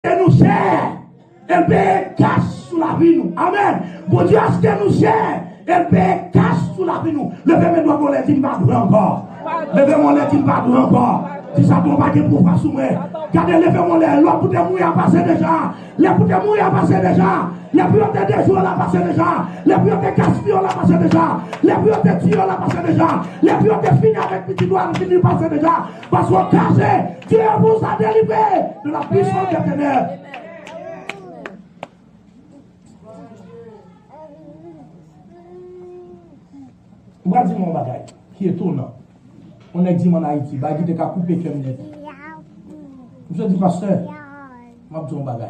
Et nous cher, elle paye cash sous la vie nous. Amen. Bon Dieu, ce que nous cher, elle paye cash sous la vie nous. Levez mes doigts pour les dire pas encore. Levez mon lait, il pas encore. Si ça ne pas pour pas soumettre. Gardez, levez mon lait. L'eau pour te mourir à passer déjà. Les pour te mourir à passer déjà. Les priorités des jours la passer déjà. Les priorités casse-pion la passer déjà. Les priorités tuyaux la passer déjà. Les priorités finies avec petit doigt fini passer déjà. Parce qu'on caché, Dieu vous a délivré de la puissance des ténèbres. On va dire mon bagage qui est tournant. On a dit en Haïti, bah il a coupé comme net. Je dis pasteur, m'a dit mon bagage.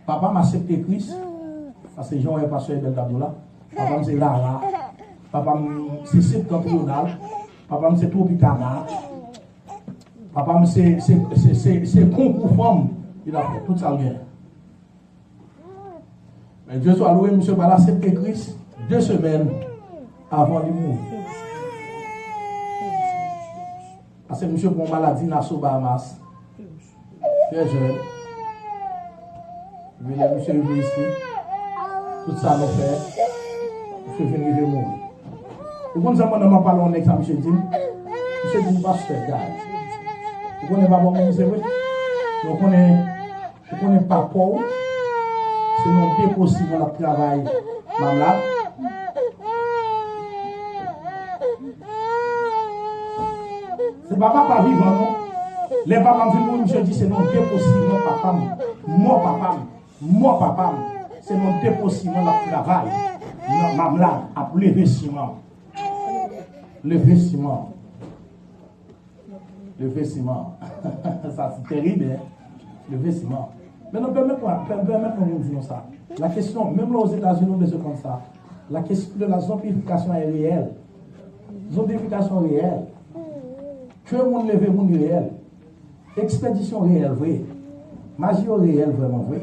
Papa m'a accepté Christ parce que Jean est pasteur de Daboula. Papa c'est Lara. Papa c'est septentrional. Papa c'est tropical. Papa c'est concours femme. Il a fait tout ça bien. Mais Dieu soit loué, monsieur va accepter Christ 2 semaines avant de mourir. Parce que monsieur pour maladie Nassau Bahamas. Très jeune. Monsieur venu ici. Tout ça me fait. Monsieur venu de mourir. Et quand je m'a parlé en ex à monsieur dit, pasteur, gars. Vous connaissez pas bon c'est vrai? Donc je connais pas pauvre. C'est non possible le travail. Malade. C'est papa pas vivant, non? Les papas me disent, je dis, c'est non possible, non papa. Moi papa. C'est non possible, le travail. Non, ma malade, à lever ciment. Lever ciment. Ça, c'est terrible, hein? Lever ciment. Mais non, permettez-moi de dire ça. La question, même là aux États-Unis, on besoin comme ça. La question de la zombification est réelle. Zombification réelle. Que mon lever mon réel. Expédition réelle, vrai. Magie réelle, vraiment vrai.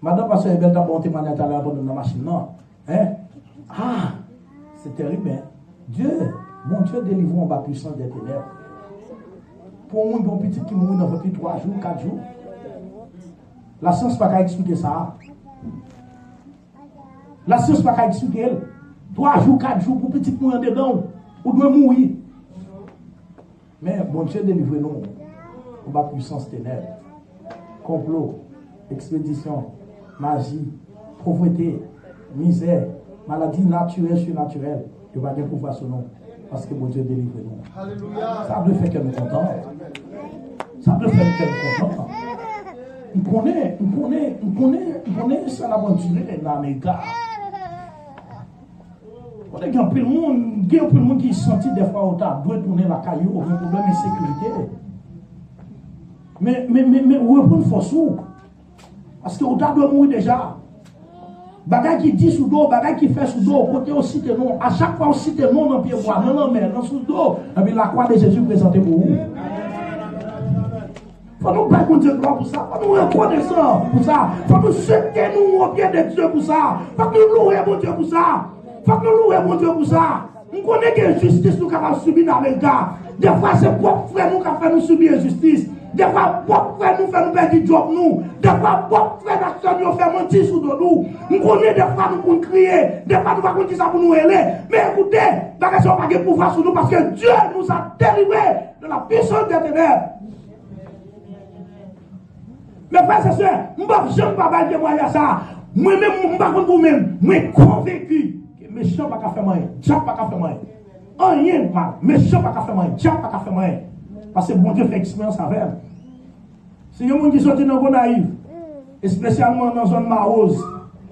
Madame Pasteur Ebel, t'as bon témoignage à l'heure dans la machine, non? Hein? Ah! C'est terrible, hein? Dieu, mon Dieu, délivre en bas puissance des ténèbres. Pour un bon petit qui mourit dans 3 jours, 4 jours. La science n'a pas expliquer ça. La science n'a pas expliquer. 3 jours, 4 jours, pour petit mourir dedans, ou doit mourir. Mais bon Dieu délivre nous. On va puissance ténèbres. Complot, expédition, magie, pauvreté, misère, maladie naturelle, surnaturelle. Il va bien pouvoir sur nous. Parce que bon Dieu délivre nous. Alléluia. Ça doit faire que nous contents. Ça doit faire que nous contents. On connaît ça l'aventure dans les gars. Il y a un peu de monde qui sentit des fois autant doit tourner la caillou avec problème de sécurité. Mais où est pour force où? Parce que autant doit mourir déjà. Bagay qui dit sous dos, bagay qui fait sous dos, côté aussi de non. À chaque fois aussi de non dans pied bois, non mais dans sous dos, et puis la croix de Jésus présentée pour vous. Faut nous pas Dieu gloire pour ça, faut nous reconnaître pour ça, faut nous souhaiter nous au pied de Dieu pour ça, faut que nous louer mon Dieu pour ça. Faut que nous louions mon Dieu pour ça. Nous connaissons que justice nous avons subi dans les gars. Des fois, c'est propre frère nous qui fait nous subir injustice. Des fois, propre frère nous fait nous perdre du job nous. Des fois, propre frère d'action nous fait mentir sous nous. Nous connaissons des fois nous pouvons crier. Des fois, nous ne pouvons dire ça pour nous aider. Mais écoutez, la question n'a pas de pouvoir sur nous parce que Dieu nous a délivrés de la puissance des ténèbres. Mais frère, c'est sûr, je ne peux pas témoigner ça. Moi-même, je ne peux pas vous-même. Je suis convaincu. Méchant pas qu'à faire moyen, diable pas qu'à faire moyen. Rien de mal, méchant pas qu'à faire moyen, diable pas qu'à faire moyen. Parce que bon Dieu fait expérience avec elle. Si y a des gens qui sont dans le naïf, spécialement dans la zone Marose,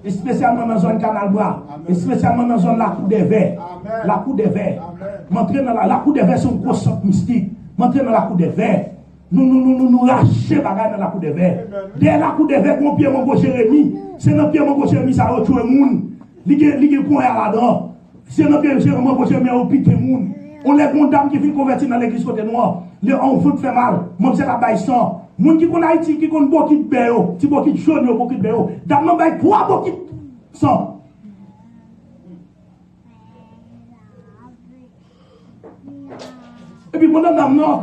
spécialement dans la zone Canal Bras, spécialement dans la zone La Cour des Verts, la Cour des Verts. M'entrer dans la Cour des Verts, c'est un gros centre mystique. M'entrer dans la Cour des Verts. Nous lâcher bagaille dans la Cour des Verts. Dès la Cour des Verts, mon pied, mon gros Jérémie, c'est notre pied, mon gros Jérémie, ça retrouve le monde. Ligue point là-dedans. C'est notre pied, mon gros Jérémie, on pique le monde. On les bons dames qui viennent convertir dans l'église côté noir. On veut faire mal. Moi, c'est la baille sang. Moun qui connaît Haïti, qui connaît beaucoup de béo, petit beaucoup de jaune, beaucoup de béo. Dame, on baille 3 beaucoup de sang. Et puis pendant dame non,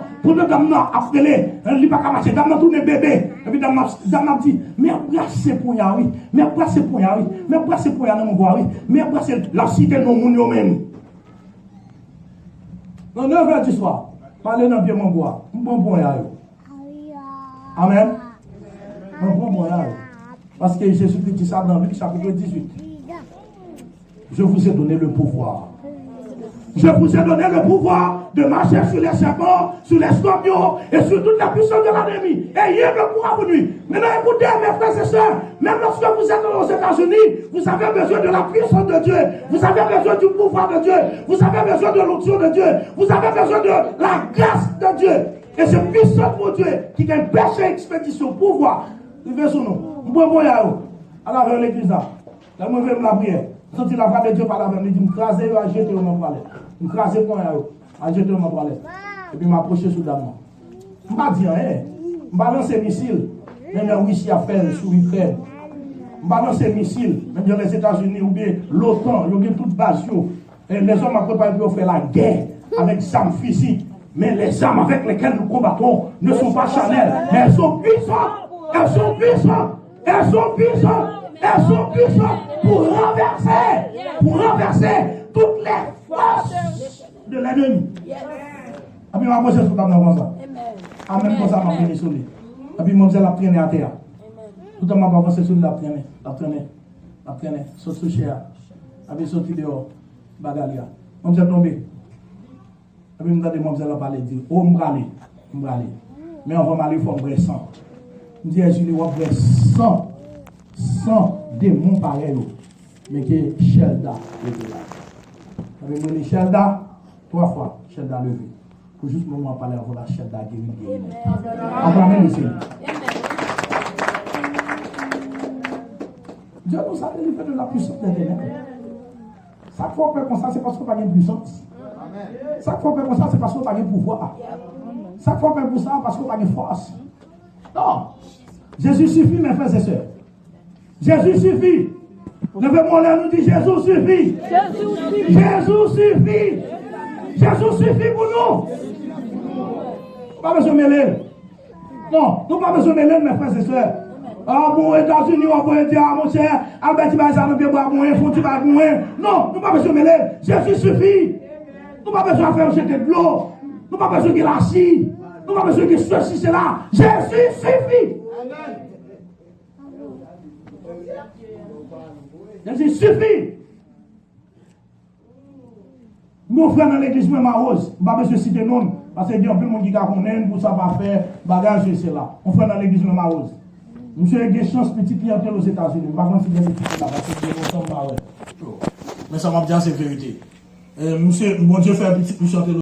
appelé, il n'est pas qu'à marcher, dame non tourne bébé. Et puis dame non dit, mais embrassez pour y oui, mais embrassez pour y oui, mais embrassez pour y dans mon bois, oui, mais embrassez la cité non moun même. Dans 9h du soir, parlez dans bien mon bois, bon y Amen. Bon y parce que Jésus-Christ dit ça dans Luc chapitre 18. Je vous ai donné le pouvoir. Je vous ai donné le pouvoir de marcher sur les serpents, sur les scorpions et sur toute la puissance de l'ennemi. Ayez le pouvoir pour lui. Maintenant, écoutez, mes frères et sœurs, même lorsque vous êtes aux États-Unis, vous avez besoin de la puissance de Dieu. Vous avez besoin du pouvoir de Dieu. Vous avez besoin de l'onction de Dieu. Vous avez besoin de la grâce de Dieu. Et c'est puissant pour Dieu qui a une péché expédition, pouvoir. Levez son nom. Bon, à la fin de l'église là. Là, moi, je vais me la prière. Senti la voix de Dieu par la main, il dit, m'craser, à jeter au mon toilette. M'craser pour à jeter au mon toilette. Et puis m'approcher sous dame. M'pas dire rien. M'balance les missiles. Même la Russie a fait sur l'Ukraine. M'balance les missiles. Même dans les États-Unis ou bien l'OTAN, il y a toute base. Et les hommes ont préparé pour faire la guerre avec des armes physiques. Mais les armes avec lesquelles nous combattons ne sont pas charnelles. Mais elles sont puissantes. Elles sont puissantes. Elles sont puissantes. Elles sont puissantes pour renverser toutes les forces de l'ennemi. Et puis, je vais sur table comme ça. Amen, comme ça, je vais sur lui. Et puis, je vais la traîner à terre. Tout le monde va avancer sur lui, la traîner. Saute sur cher. Et puis, sortir dehors. Bagalia. Je vais tomber. Et puis, je vais parler, dire, oh, je vais aller. Mais on va aller, il faut vrai sang. Je dis, Julie, on va vrai sang. Sans démon pareil, mais que Shelda était là. Avec moi, Shelda, 3 fois, Shelda levé. Pour juste moment parler avant la Shelda guérie. Amen, ici. Dieu nous a délivré de la puissance des ténèbres. Chaque fois qu'on fait comme ça, c'est parce qu'on n'a pas de puissance. Chaque fois qu'on fait comme ça, c'est parce qu'on n'a pas de pouvoir. Chaque fois qu'on fait comme ça, parce qu'on n'a pas de force. Non. Jésus suffit, mes frères et sœurs. Jésus suffit. Levez-moi là, nous dit Jésus suffit. Jésus suffit. Jésus suffit pour nous. Pas besoin de mêler. Non, nous pas besoin de mêler, mes frères et sœurs. Ah bon, États-Unis, on va dire, ah mon cher, Albert, tu vas aller bien boire moins, faut tu vas moins. Non, nous pas besoin de mêler. Jésus suffit. Nous pas besoin de faire jeter de l'eau. Nous pas besoin de l'acide. Nous pas besoin de ceci, cela. Jésus suffit. Jésus suffit. Mon frère dans l'église, même à Rose, je ne vais pas citer non, parce qu'il y a un peu de monde qui connaît, pour ça pas faire bagage, c'est là. Mon frère dans l'église, même à Rose. Monsieur a des chances petite clientèle aux États-Unis. Je ne vais pas faire des petits là, parce que c'est mais ça m'a bien, c'est vérité. Monsieur, mon Dieu fait un petit clientèle.